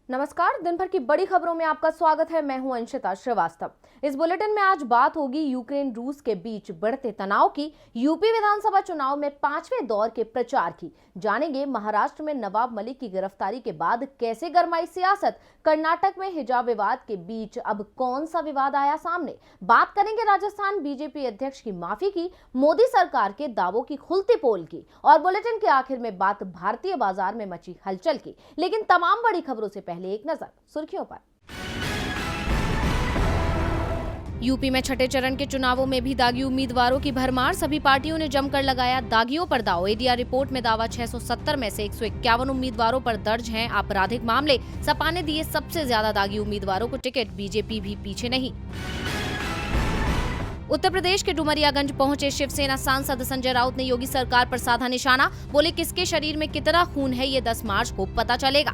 नमस्कार। दिन भर की बड़ी खबरों में आपका स्वागत है। मैं हूं अंशिता श्रीवास्तव। इस बुलेटिन में आज बात होगी यूक्रेन रूस के बीच बढ़ते तनाव की, यूपी विधानसभा चुनाव में 5वें दौर के प्रचार की, जानेंगे महाराष्ट्र में नवाब मलिक की गिरफ्तारी के बाद कैसे गरमाई सियासत, कर्नाटक में हिजाब विवाद के बीच अब कौन सा विवाद आया सामने, बात करेंगे राजस्थान बीजेपी अध्यक्ष की माफी की, मोदी सरकार के दावों की खुलती पोल की, और बुलेटिन के आखिर में बात भारतीय बाजार में मची हलचल की। लेकिन तमाम बड़ी खबरों से पहले एक नजर सुर्खियों पर। यूपी में छठे चरण के चुनावों में भी दागी उम्मीदवारों की भरमार, सभी पार्टियों ने जमकर लगाया दागियों पर दाव। एडीआर रिपोर्ट में दावा 670 में से 151 उम्मीदवारों पर दर्ज हैं आपराधिक मामले। सपा ने दिए सबसे ज्यादा दागी उम्मीदवारों को टिकट, बीजेपी भी पीछे नहीं। उत्तर प्रदेश के डुमरियागंज पहुंचे शिवसेना सांसद संजय राउत ने योगी सरकार पर साधा निशाना, बोले किसके शरीर में कितना खून है ये 10 मार्च को पता चलेगा।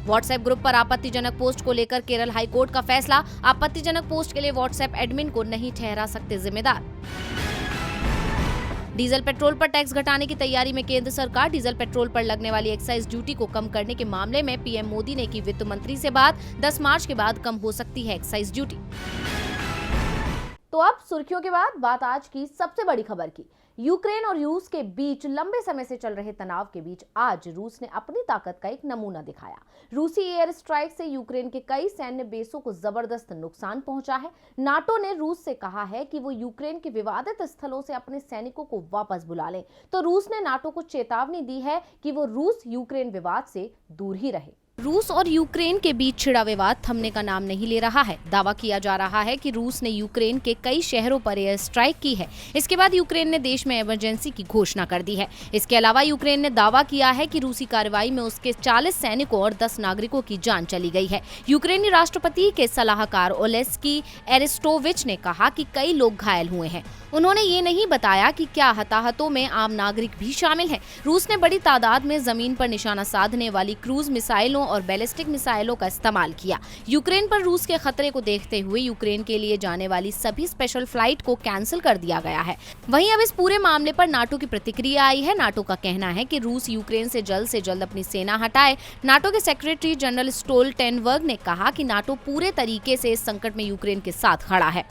व्हाट्सएप ग्रुप पर आपत्तिजनक पोस्ट को लेकर केरल हाईकोर्ट का फैसला, आपत्तिजनक पोस्ट के लिए व्हाट्सएप एडमिन को नहीं ठहरा सकते जिम्मेदार। डीजल पेट्रोल पर टैक्स घटाने की तैयारी में केंद्र सरकार, डीजल पेट्रोल पर लगने वाली एक्साइज ड्यूटी को कम करने के मामले में पीएम मोदी ने की वित्त मंत्री से बात, 10 मार्च के बाद कम हो सकती है एक्साइज ड्यूटी। तो अब सुर्खियों के बाद बात आज की सबसे बड़ी खबर की। यूक्रेन और रूस के बीच लंबे समय से चल रहे तनाव के बीच आज रूस ने अपनी ताकत का एक नमूना दिखाया। रूसी एयर स्ट्राइक से यूक्रेन के कई सैन्य बेसों को जबरदस्त नुकसान पहुंचा है। नाटो ने रूस से कहा है कि वो यूक्रेन के विवादित स्थलों से अपने सैनिकों को वापस बुला ले, तो रूस ने नाटो को चेतावनी दी है कि वो रूस यूक्रेन विवाद से दूर ही रहे। रूस और यूक्रेन के बीच छिड़ा विवाद थमने का नाम नहीं ले रहा है। दावा किया जा रहा है कि रूस ने यूक्रेन के कई शहरों पर एयर स्ट्राइक की है। इसके बाद यूक्रेन ने देश में इमरजेंसी की घोषणा कर दी है। इसके अलावा यूक्रेन ने दावा किया है कि रूसी कार्रवाई में उसके 40 सैनिकों और 10 नागरिकों की जान चली गई है। यूक्रेनी राष्ट्रपति के सलाहकार ओलेस्की एरिस्टोविच ने कहा कि कई लोग घायल हुए हैं। उन्होंने ये नहीं बताया कि क्या हताहतों में आम नागरिक भी शामिल हैं। रूस ने बड़ी तादाद में जमीन पर निशाना साधने वाली क्रूज मिसाइलों और बैलिस्टिक मिसाइलों का इस्तेमाल किया। यूक्रेन पर रूस के खतरे को देखते हुए यूक्रेन के लिए जाने वाली सभी स्पेशल फ्लाइट को कैंसिल कर दिया गया है। वहीं अब इस पूरे मामले पर नाटो की प्रतिक्रिया आई है। नाटो का कहना है कि रूस यूक्रेन से जल्द अपनी सेना हटाए। नाटो के सेक्रेटरी जनरल स्टोल्टेनबर्ग ने कहा कि नाटो पूरे तरीके से इस संकट में यूक्रेन के साथ खड़ा है।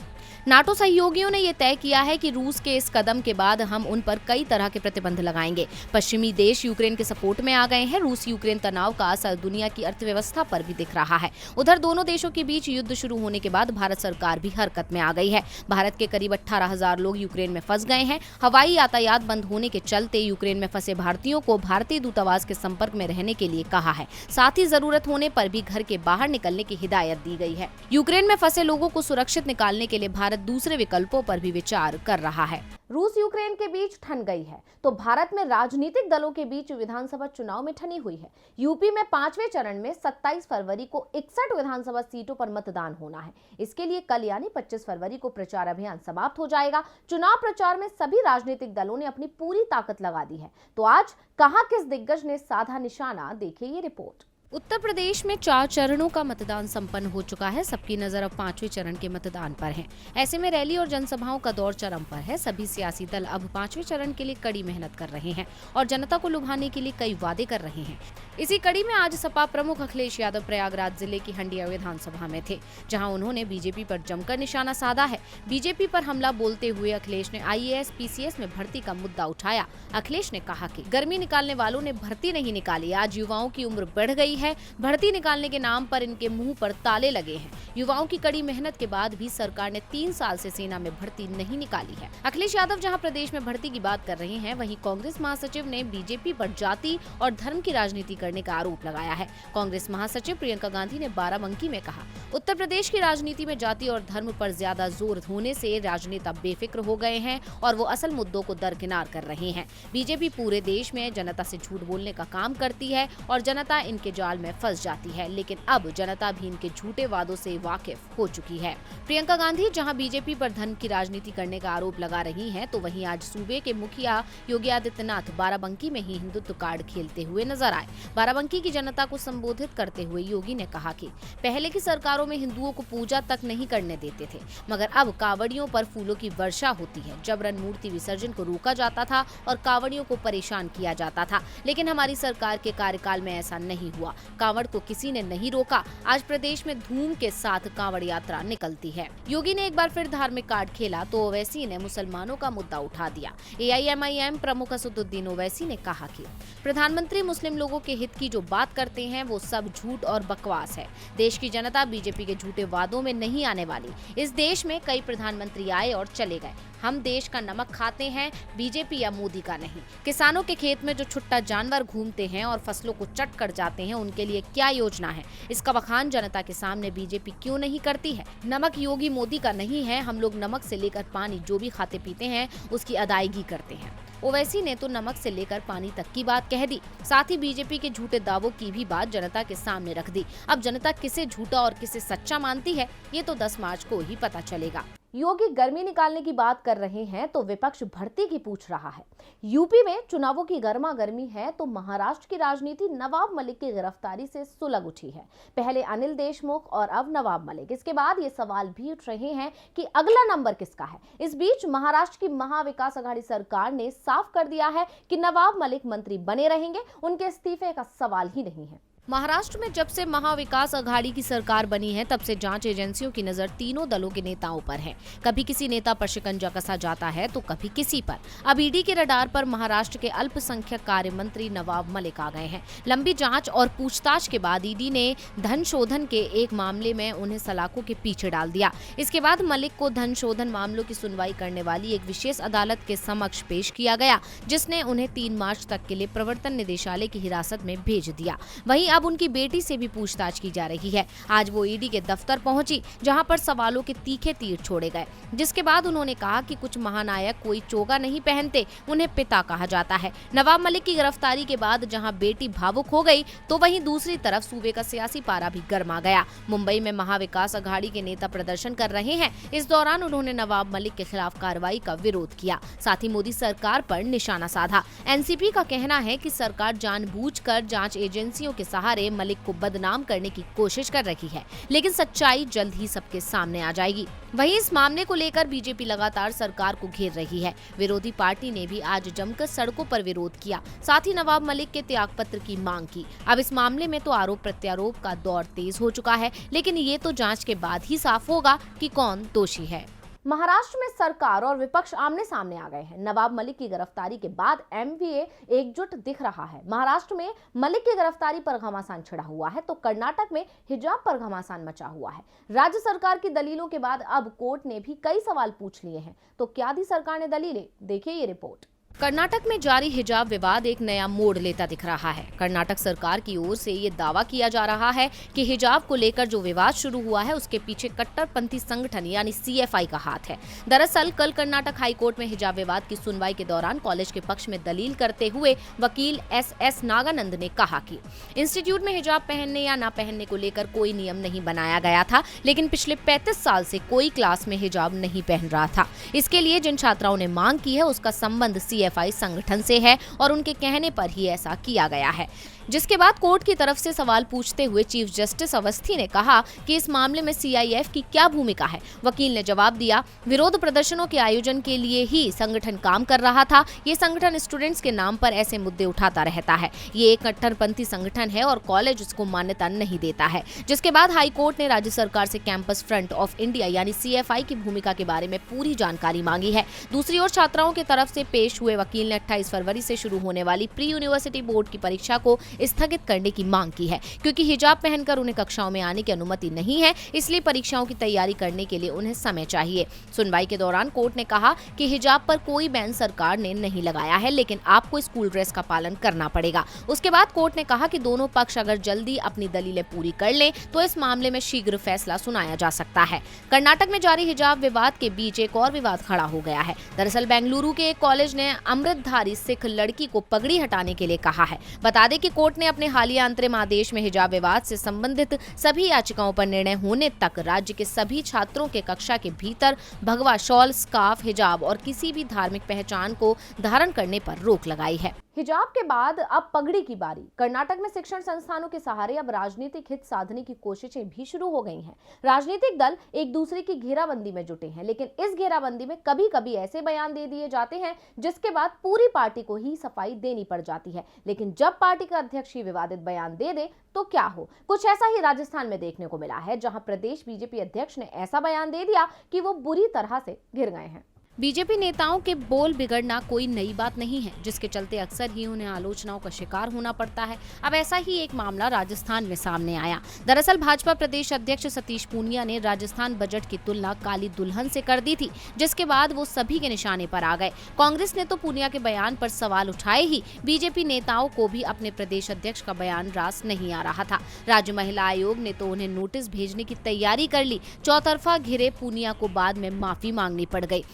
नाटो सहयोगियों ने यह तय किया है कि रूस के इस कदम के बाद हम उन पर कई तरह के प्रतिबंध लगाएंगे। पश्चिमी देश यूक्रेन के सपोर्ट में आ गए हैं। रूस यूक्रेन तनाव का असर दुनिया की अर्थव्यवस्था पर भी दिख रहा है। उधर दोनों देशों के बीच युद्ध शुरू होने के बाद भारत सरकार भी हरकत में आ गई है। भारत के करीब 18,000 लोग यूक्रेन में फंस गए हैं। हवाई यातायात बंद होने के चलते यूक्रेन में फंसे भारतीयों को भारतीय दूतावास के संपर्क में रहने के लिए कहा है। साथ ही जरूरत होने पर भी घर के बाहर निकलने की हिदायत दी गई है। यूक्रेन में फंसे लोगों को सुरक्षित निकालने के लिए भारत दूसरे विकल्पों पर भी विचार कर रहा है। रूस यूक्रेन के बीच ठन गई है तो भारत में राजनीतिक दलों के बीच विधानसभा चुनाव में ठनी हुई है। यूपी में 5वें चरण में 27 फरवरी को 61 विधानसभा सीटों पर मतदान होना है। इसके लिए कल यानी 25 फरवरी को प्रचार अभियान समाप्त हो जाएगा। चुनाव प्रचार में सभी राजनीतिक दलों ने अपनी पूरी ताकत लगा दी है। तो आज कहां किस दिग्गज ने साधा निशाना, देखिए ये रिपोर्ट। उत्तर प्रदेश में 4 चरणों का मतदान संपन्न हो चुका है। सबकी नजर अब 5वें चरण के मतदान पर है। ऐसे में रैली और जनसभाओं का दौर चरम पर है। सभी सियासी दल अब 5वें चरण के लिए कड़ी मेहनत कर रहे हैं और जनता को लुभाने के लिए कई वादे कर रहे हैं। इसी कड़ी में आज सपा प्रमुख अखिलेश यादव प्रयागराज जिले की हंडिया विधानसभा में थे, जहां उन्होंने बीजेपी पर जमकर निशाना साधा है। बीजेपी पर हमला बोलते हुए अखिलेश ने IAS PCS में भर्ती का मुद्दा उठाया। अखिलेश ने कहा कि गर्मी निकालने वालों ने भर्ती नहीं निकाली। आज युवाओं की उम्र बढ़ गई है, भर्ती निकालने के नाम पर इनके मुंह पर ताले लगे हैं। युवाओं की कड़ी मेहनत के बाद भी सरकार ने 3 साल से सेना में भर्ती नहीं निकाली है। अखिलेश यादव जहां प्रदेश में भर्ती की बात कर रहे हैं, वहीं कांग्रेस महासचिव ने बीजेपी पर जाति और धर्म की राजनीति करने का आरोप लगाया है। कांग्रेस महासचिव प्रियंका गांधी ने बाराबंकी में कहा, उत्तर प्रदेश की राजनीति में जाति और धर्म पर ज्यादा जोर होने से राजनेता बेफिक्र हो गए हैं और वो असल मुद्दों को दरकिनार कर रहे हैं। बीजेपी पूरे देश में जनता से झूठ बोलने का काम करती है और जनता इनके जाल में फंस जाती है, लेकिन अब जनता भी इनके झूठे वादों से वाकिफ हो चुकी है। प्रियंका गांधी जहां बीजेपी पर धर्म की राजनीति करने का आरोप लगा रही हैं, तो वहीं आज सूबे के मुखिया योगी आदित्यनाथ बाराबंकी में ही हिंदुत्व कार्ड खेलते हुए नजर आए। बाराबंकी की जनता को संबोधित करते हुए योगी ने कहा कि पहले की सरकारों में हिंदुओं को पूजा तक नहीं करने देते थे, मगर अब कावड़ियों पर फूलों की वर्षा होती है। जबरन मूर्ति विसर्जन को रोका जाता था और कावड़ियों को परेशान किया जाता था, लेकिन हमारी सरकार के कार्यकाल में ऐसा नहीं हुआ। कांवड़ को किसी ने नहीं रोका। आज प्रदेश में धूम के साथ कांवड़ यात्रा निकलती है। योगी ने एक बार फिर धार्मिक कार्ड खेला तो ओवैसी ने मुसलमानों का मुद्दा उठा दिया। AIMIM प्रमुख असदुद्दीन ओवैसी ने कहा कि प्रधानमंत्री मुस्लिम लोगों के हित की जो बात करते हैं वो सब झूठ और बकवास है। देश की जनता बीजेपी के झूठे वादों में नहीं आने वाली। इस देश में कई प्रधानमंत्री आए और चले गए। हम देश का नमक खाते हैं, बीजेपी या मोदी का नहीं। किसानों के खेत में जो छुट्टा जानवर घूमते हैं और फसलों को चट कर जाते हैं, उनके लिए क्या योजना है, इसका बखान जनता के सामने बीजेपी क्यों नहीं करती है। नमक योगी मोदी का नहीं है। हम लोग नमक से लेकर पानी जो भी खाते पीते हैं उसकी अदायगी करते हैं। ओवैसी ने तो नमक से लेकर पानी तक की बात कह दी। साथ ही बीजेपी के झूठे दावों की भी बात जनता के सामने रख दी। अब जनता किसे झूठा और किसे सच्चा मानती है, ये तो 10 मार्च को ही पता चलेगा। योगी गर्मी निकालने की बात कर रहे हैं तो विपक्ष भर्ती की पूछ रहा है। यूपी में चुनावों की गर्मा गर्मी है तो महाराष्ट्र की राजनीति नवाब मलिक की गिरफ्तारी से सुलग उठी है। पहले अनिल देशमुख और अब नवाब मलिक। इसके बाद ये सवाल भी उठ रहे हैं कि अगला नंबर किसका है। इस बीच महाराष्ट्र की महाविकास अघाड़ी सरकार ने साफ कर दिया है कि नवाब मलिक मंत्री बने रहेंगे, उनके इस्तीफे का सवाल ही नहीं है। महाराष्ट्र में जब से महाविकास अघाड़ी की सरकार बनी है तब से जांच एजेंसियों की नजर तीनों दलों के नेताओं पर है। कभी किसी नेता पर शिकंजा कसा जाता है तो कभी किसी पर। अब ईडी के रडार पर महाराष्ट्र के अल्पसंख्यक कार्य मंत्री नवाब मलिक आ गए हैं। लंबी जांच और पूछताछ के बाद ईडी ने धन शोधन के एक मामले में उन्हें सलाखों के पीछे डाल दिया। इसके बाद मलिक को धन शोधन मामलों की सुनवाई करने वाली एक विशेष अदालत के समक्ष पेश किया गया, जिसने उन्हें 3 मार्च तक के लिए प्रवर्तन निदेशालय की हिरासत में भेज दिया। वहीं अब उनकी बेटी से भी पूछताछ की जा रही है। आज वो ईडी के दफ्तर पहुंची, जहां पर सवालों के तीखे तीर छोड़े गए, जिसके बाद उन्होंने कहा कि कुछ महानायक कोई चोगा नहीं पहनते, उन्हें पिता कहा जाता है। नवाब मलिक की गिरफ्तारी के बाद जहां बेटी भावुक हो गई तो वहीं दूसरी तरफ सूबे का सियासी पारा भी गर्मा गया। मुंबई में महाविकास अघाड़ी के नेता प्रदर्शन कर रहे हैं। इस दौरान उन्होंने नवाब मलिक के खिलाफ कार्रवाई का विरोध किया, साथ ही मोदी सरकार पर निशाना साधा। एनसीपी का कहना है कि सरकार जानबूझकर जांच एजेंसियों के सहारे मलिक को बदनाम करने की कोशिश कर रही है, लेकिन सच्चाई जल्द ही सबके सामने आ जाएगी। वहीं इस मामले को लेकर बीजेपी लगातार सरकार को घेर रही है। विरोधी पार्टी ने भी आज जमकर सड़कों पर विरोध किया, साथ ही नवाब मलिक के त्यागपत्र की मांग की। अब इस मामले में तो आरोप प्रत्यारोप का दौर तेज हो चुका है, लेकिन ये तो जांच के बाद ही साफ होगा कि कौन दोषी है। महाराष्ट्र में सरकार और विपक्ष आमने सामने आ गए हैं। नवाब मलिक की गिरफ्तारी के बाद MVA एकजुट दिख रहा है। महाराष्ट्र में मलिक की गिरफ्तारी पर घमासान छिड़ा हुआ है तो कर्नाटक में हिजाब पर घमासान मचा हुआ है। राज्य सरकार की दलीलों के बाद अब कोर्ट ने भी कई सवाल पूछ लिए हैं। तो क्या दी सरकार ने दलीलें, देखिए ये रिपोर्ट। कर्नाटक में जारी हिजाब विवाद एक नया मोड़ लेता दिख रहा है। कर्नाटक सरकार की ओर से ये दावा किया जा रहा है कि हिजाब को लेकर जो विवाद शुरू हुआ है उसके पीछे कट्टरपंथी संगठन यानी CFI का हाथ है। दरअसल कल कर्नाटक हाईकोर्ट में हिजाब विवाद की सुनवाई के दौरान कॉलेज के पक्ष में दलील करते हुए वकील SS नागानंद ने कहा कि इंस्टीट्यूट में हिजाब पहनने या न पहनने को लेकर कोई नियम नहीं बनाया गया था, लेकिन पिछले 35 साल से कोई क्लास में हिजाब नहीं पहन रहा था। इसके लिए जिन छात्राओं ने मांग की है उसका संबंध CFI संगठन से है और उनके कहने पर ही ऐसा किया गया है। जिसके बाद कोर्ट की तरफ से सवाल पूछते हुए चीफ जस्टिस अवस्थी ने कहा कि इस मामले में CIF की क्या भूमिका है। वकील ने जवाब दिया, विरोध प्रदर्शनों के आयोजन के लिए ही संगठन काम कर रहा था। ये संगठन स्टूडेंट्स के नाम पर ऐसे मुद्दे उठाता रहता है। ये एक कट्टरपंथी संगठन है और कॉलेज उसको मान्यता नहीं देता है। जिसके बाद हाई कोर्ट ने राज्य सरकार से कैंपस फ्रंट ऑफ इंडिया यानी CFI की भूमिका के बारे में पूरी जानकारी मांगी है। दूसरी ओर छात्राओं की तरफ से पेश हुए वकील ने 28 फरवरी से शुरू होने वाली प्री यूनिवर्सिटी बोर्ड की परीक्षा को स्थगित करने की मांग की है, क्योंकि हिजाब पहनकर उन्हें कक्षाओं में आने की अनुमति नहीं है, इसलिए परीक्षाओं की तैयारी करने के लिए उन्हें समय चाहिए। सुनवाई के दौरान कोर्ट ने कहा कि हिजाब पर कोई बैन सरकार ने नहीं लगाया है, लेकिन आपको स्कूल ड्रेस का पालन करना पड़ेगा। उसके बाद कोर्ट ने कहा कि दोनों पक्ष अगर जल्दी अपनी दलीलें पूरी कर लें तो इस मामले में शीघ्र फैसला सुनाया जा सकता है। कर्नाटक में जारी हिजाब विवाद के बीच एक और विवाद खड़ा हो गया है। दरअसल बेंगलुरु के एक कॉलेज ने अमृतधारी सिख लड़की को पगड़ी हटाने के लिए कहा है। बता दें कि कोर्ट ने अपने हालिया अंतरिम आदेश में हिजाब विवाद से संबंधित सभी याचिकाओं पर निर्णय होने तक राज्य के सभी छात्रों के कक्षा के भीतर भगवा, शॉल, स्कार्फ, हिजाब और किसी भी धार्मिक पहचान को धारण करने पर रोक लगाई है। हिजाब के बाद अब पगड़ी की बारी। कर्नाटक में शिक्षण संस्थानों के सहारे अब राजनीतिक हित साधने की कोशिशें भी शुरू हो गई हैं। राजनीतिक दल एक दूसरे की घेराबंदी में जुटे हैं, लेकिन इस घेराबंदी में कभी कभी ऐसे बयान दे दिए जाते हैं जिसके बाद पूरी पार्टी को ही सफाई देनी पड़ जाती है। लेकिन जब पार्टी का अध्यक्ष ही विवादित बयान दे दे तो क्या हो। कुछ ऐसा ही राजस्थान में देखने को मिला है, जहां प्रदेश बीजेपी अध्यक्ष ने ऐसा बयान दे दिया कि वो बुरी तरह से घिर गए हैं। बीजेपी नेताओं के बोल बिगड़ना कोई नई बात नहीं है, जिसके चलते अक्सर ही उन्हें आलोचनाओं का शिकार होना पड़ता है। अब ऐसा ही एक मामला राजस्थान में सामने आया। दरअसल भाजपा प्रदेश अध्यक्ष सतीश पूनिया ने राजस्थान बजट की तुलना काली दुल्हन से कर दी थी, जिसके बाद वो सभी के निशाने पर आ गए। कांग्रेस ने तो पूनिया के बयान पर सवाल उठाए ही, बीजेपी नेताओं को भी अपने प्रदेश अध्यक्ष का बयान रास नहीं आ रहा था। राज्य महिला आयोग ने तो उन्हें नोटिस भेजने की तैयारी कर ली। चौतरफा घिरे पूनिया को बाद में माफी मांगनी पड़ गई।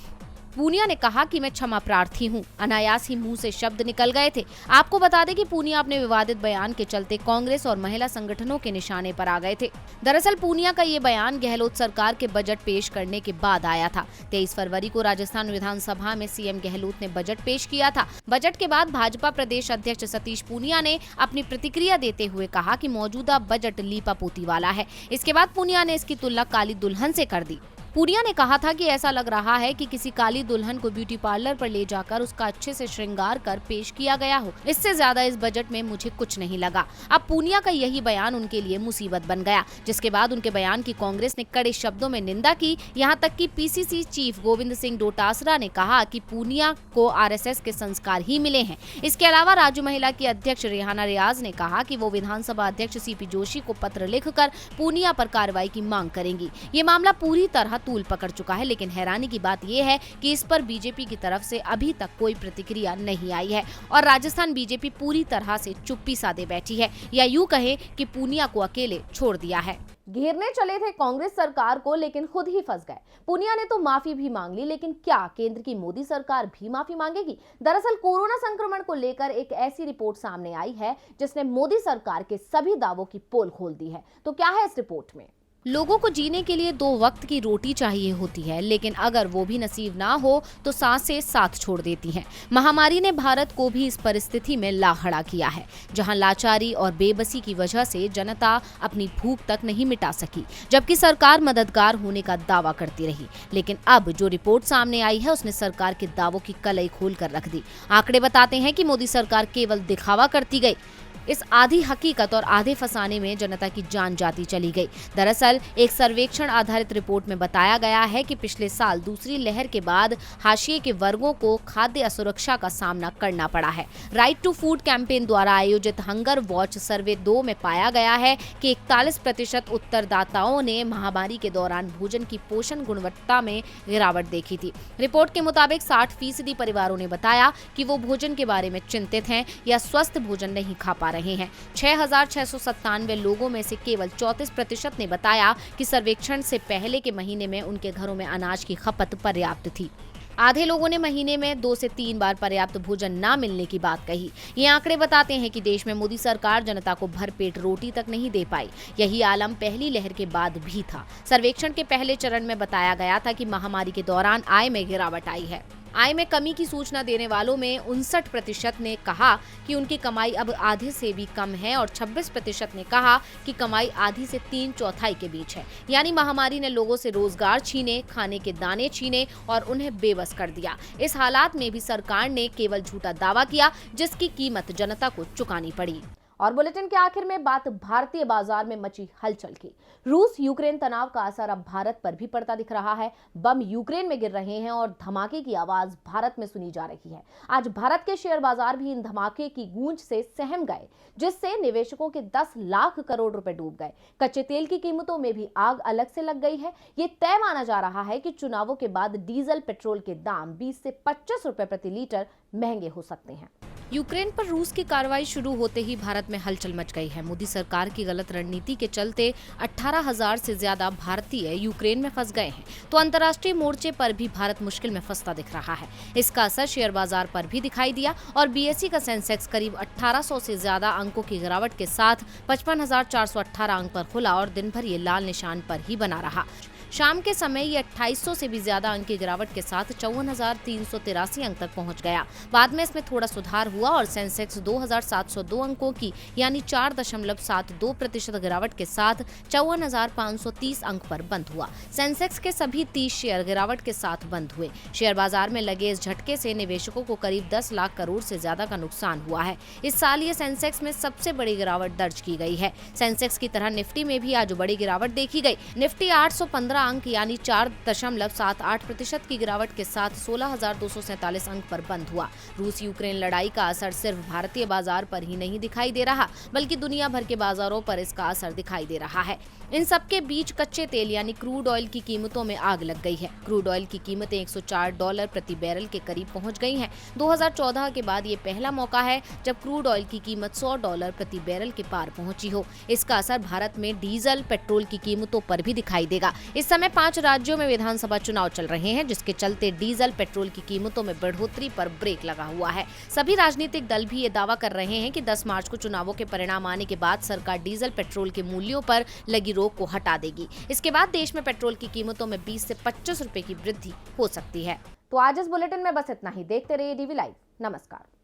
पूनिया ने कहा कि मैं क्षमा प्रार्थी हूं। अनायास ही मुंह से शब्द निकल गए थे। आपको बता दें कि पूनिया अपने विवादित बयान के चलते कांग्रेस और महिला संगठनों के निशाने पर आ गए थे। दरअसल पूनिया का ये बयान गहलोत सरकार के बजट पेश करने के बाद आया था। 23 फरवरी को राजस्थान विधानसभा में सीएम गहलोत ने बजट पेश किया था। बजट के बाद भाजपा प्रदेश अध्यक्ष सतीश पूनिया ने अपनी प्रतिक्रिया देते हुए कहा कि मौजूदा बजट लीपापोती वाला है। इसके बाद पूनिया ने इसकी तुलना काली दुल्हन से कर दी। पूनिया ने कहा था कि ऐसा लग रहा है कि किसी काली दुल्हन को ब्यूटी पार्लर पर ले जाकर उसका अच्छे से श्रृंगार कर पेश किया गया हो। इससे ज्यादा इस बजट में मुझे कुछ नहीं लगा। अब पूनिया का यही बयान उनके लिए मुसीबत बन गया, जिसके बाद उनके बयान की कांग्रेस ने कड़े शब्दों में निंदा की। यहाँ तक कि पीसीसी चीफ गोविंद सिंह डोटासरा ने कहा कि पूनिया को आरएसएस के संस्कार ही मिले हैं। इसके अलावा राज्य महिला की अध्यक्ष रेहाना रियाज ने कहा कि वो विधानसभा अध्यक्ष सीपी जोशी को पत्र लिखकर पूनिया पर कार्रवाई की मांग करेंगी। ये मामला पूरी तरह तूल पकड़ चुका है, लेकिन हैरानी की बात यह है कि इस पर बीजेपी की तरफ से अभी तक कोई प्रतिक्रिया नहीं आई है और राजस्थान बीजेपी पूरी तरह से चुप्पी साधे बैठी है, या यूं कहें कि पूनिया को अकेले छोड़ दिया है। घेरने चले थे कांग्रेस सरकार को, लेकिन खुद ही फंस गए। पूनिया ने तो माफी भी मांग ली, लेकिन क्या केंद्र की मोदी सरकार भी माफी मांगेगी? दरअसल कोरोना संक्रमण को लेकर एक ऐसी रिपोर्ट सामने आई है जिसने मोदी सरकार के सभी दावों की पोल खोल दी है। तो क्या है इस रिपोर्ट में? लोगों को जीने के लिए 2 वक्त की रोटी चाहिए होती है, लेकिन अगर वो भी नसीब ना हो तो सांसें साथ छोड़ देती हैं। महामारी ने भारत को भी इस परिस्थिति में ला खड़ा किया है, जहां लाचारी और बेबसी की वजह से जनता अपनी भूख तक नहीं मिटा सकी, जबकि सरकार मददगार होने का दावा करती रही। लेकिन अब जो रिपोर्ट सामने आई है उसने सरकार के दावों की कलई खोल कर रख दी। आंकड़े बताते हैं कि मोदी सरकार केवल दिखावा करती गई। इस आधी हकीकत और आधे फसाने में जनता की जान जाती चली गई। दरअसल एक सर्वेक्षण आधारित रिपोर्ट में बताया गया है कि पिछले साल दूसरी लहर के बाद हाशिए के वर्गों को खाद्य असुरक्षा का सामना करना पड़ा है। राइट टू फूड कैंपेन द्वारा आयोजित हंगर वॉच सर्वे 2 में पाया गया है कि 41% उत्तरदाताओं ने महामारी के दौरान भोजन की पोषण गुणवत्ता में गिरावट देखी थी। रिपोर्ट के मुताबिक 60% परिवारों ने बताया कि वो भोजन के बारे में चिंतित हैं या स्वस्थ भोजन नहीं खा पा रहे हैं। 6,697 लोगों में से केवल 34% ने बताया कि सर्वेक्षण से पहले के महीने में उनके घरों में अनाज की खपत पर्याप्त थी। आधे लोगों ने महीने में 2 से 3 बार पर्याप्त भोजन न मिलने की बात कही। ये आंकड़े बताते हैं कि देश में मोदी सरकार जनता को भरपेट रोटी तक नहीं दे पाई। यही आलम पहली लहर के बाद भी था। सर्वेक्षण के पहले चरण में बताया गया था कि महामारी के दौरान आय में गिरावट आई है। आय में कमी की सूचना देने वालों में 59% ने कहा कि उनकी कमाई अब आधे से भी कम है और 26% ने कहा कि कमाई आधी से 3/4 के बीच है। यानी महामारी ने लोगों से रोजगार छीने, खाने के दाने छीने और उन्हें बेबस कर दिया। इस हालात में भी सरकार ने केवल झूठा दावा किया, जिसकी कीमत जनता को चुकानी पड़ी। और बुलेटिन के आखिर में बात भारतीय बाजार में मची हलचल की। रूस यूक्रेन तनाव का असर अब भारत पर भी पड़ता दिख रहा है। बम यूक्रेन में गिर रहे हैं और धमाके की आवाज भारत में सुनी जा रही है। आज भारत के शेयर बाजार भी इन धमाके की गूंज से सहम गए, जिससे निवेशकों के 10 लाख करोड़ रुपए डूब गए। कच्चे तेल की कीमतों में भी आग अलग से लग गई है। ये तय माना जा रहा है कि चुनावों के बाद डीजल पेट्रोल के दाम 20 से 25 रुपए प्रति लीटर महंगे हो सकते हैं। यूक्रेन पर रूस की कार्रवाई शुरू होते ही भारत में हलचल मच गई है। मोदी सरकार की गलत रणनीति के चलते 18,000 से ज्यादा भारतीय यूक्रेन में फंस गए हैं, तो अंतर्राष्ट्रीय मोर्चे पर भी भारत मुश्किल में फंसता दिख रहा है। इसका असर शेयर बाजार पर भी दिखाई दिया और बीएसई का सेंसेक्स करीब 1800 से ज्यादा अंकों की गिरावट के साथ 55,418 अंक पर खुला और दिन भर ये लाल निशान पर ही बना रहा। शाम के समय ये 2800 से भी ज्यादा अंक की गिरावट के साथ 54,383 अंक तक पहुंच गया। बाद में इसमें थोड़ा सुधार हुआ और सेंसेक्स 2,702 अंकों की यानी 4.72% गिरावट के साथ 54,530 अंक पर बंद हुआ। सेंसेक्स के सभी 30 शेयर गिरावट के साथ बंद हुए। शेयर बाजार में लगे इस झटके से निवेशकों को करीब 10 लाख करोड़ से ज्यादा का नुकसान हुआ है। इस साल ये सेंसेक्स में सबसे बड़ी गिरावट दर्ज की गई है। सेंसेक्स की तरह निफ्टी में भी आज बड़ी गिरावट देखी गई। निफ्टी 815 अंक यानी 4.78% की गिरावट के साथ 16,247 अंक पर बंद हुआ। रूस यूक्रेन लड़ाई का असर सिर्फ भारतीय बाजार पर ही नहीं दिखाई दे रहा, बल्कि दुनिया भर के बाजारों पर इसका असर दिखाई दे रहा है। इन सबके बीच कच्चे तेल यानी क्रूड ऑयल की कीमतों में आग लग गई है। क्रूड ऑयल की कीमतें $104 प्रति बैरल के करीब पहुंच गई हैं। 2014 के बाद ये पहला मौका है जब क्रूड ऑयल की कीमत $100 प्रति बैरल के पार पहुंची हो। इसका असर भारत में डीजल, पेट्रोल की कीमतों पर भी दिखाई देगा। इस समय 5 राज्यों में विधानसभा चुनाव चल रहे हैं, जिसके चलते डीजल, पेट्रोल की कीमतों में बढ़ोतरी पर ब्रेक लगा हुआ है। सभी राजनीतिक दल भी ये दावा कर रहे हैं कि 10 मार्च को चुनावों के परिणाम आने के बाद सरकार डीजल, पेट्रोल के मूल्यों पर लगी रोक को हटा देगी। इसके बाद देश में पेट्रोल की कीमतों में 20 से 25 रुपए की वृद्धि हो सकती है। तो आज इस बुलेटिन में बस इतना ही। देखते रहिए डीवी लाइव। नमस्कार।